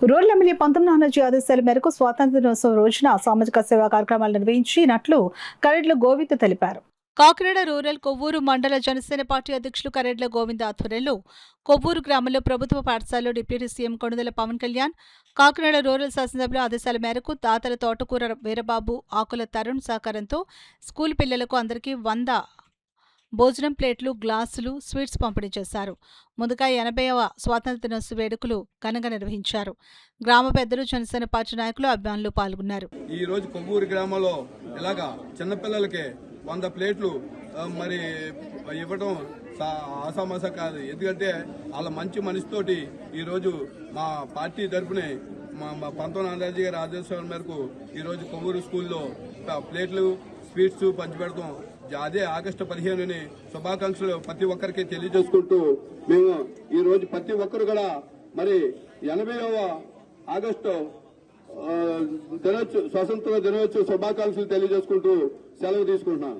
Rural MLA పంతం నానాజీ ఆదేశాల మేరకు స్వాతంత్ర దినోత్సవం రోజున సామాజిక సేవా కార్యక్రమాలు నిర్వహించినట్లు కరెడ్ల గోవింద్ తెలిపారు. కాకినాడ రూరల్ కొవ్వూరు మండల జనసేన పార్టీ అధ్యక్షులు కరెడ్ల గోవింద్ ఆధ్వర్యంలో కొవ్వూరు గ్రామంలో ప్రభుత్వ పాఠశాలలో deputy CM Konidela Pawan Kalyan, Kakinada rural శాసనసభ్యుల ఆదేశాల మేరకు దాతల తోటకూర వీరబాబు, ఆకుల తరుణ్ సహకారంతో స్కూల్ పిల్లలకు అందరికీ 100 భోజనం ప్లేట్లు, గ్లాసులు, స్వీట్స్ పంపిణీ చేశారు. ముందుగా 80వ స్వాతంత్ర దినోత్సవ వేడుకలు ఘనంగా నిర్వహించారు. గ్రామ పెద్దలు, జనసేన పార్టీ నాయకులు, అభిమానులు పాల్గొన్నారు. ఈ రోజు కొవ్వూరు గ్రామంలో ఇలాగా చిన్నపిల్లలకి 100 ప్లేట్లు మరి ఇవ్వడం ఆసామాస కాదు. ఎందుకంటే వాళ్ళ మంచి మనసుతోటి ఈరోజు మా పార్టీ తరఫున మా పంతం నానాజీ గారి ఆదేశాల మేరకు ఈరోజు కొవ్వూరు స్కూల్లో ప్లేట్లు, స్వీట్స్ పంచిపెడతాం. అదే ఆగస్టు 15ని శుభాకాంక్షలు ప్రతి ఒక్కరికి తెలియజేసుకుంటూ మేము ఈ రోజు ప్రతి ఒక్కరు కూడా మరి 80వ ఆగస్టు స్వతంత్ర దినోత్సవ శుభాకాంక్షలు తెలియజేసుకుంటూ సెలవు తీసుకుంటున్నాను.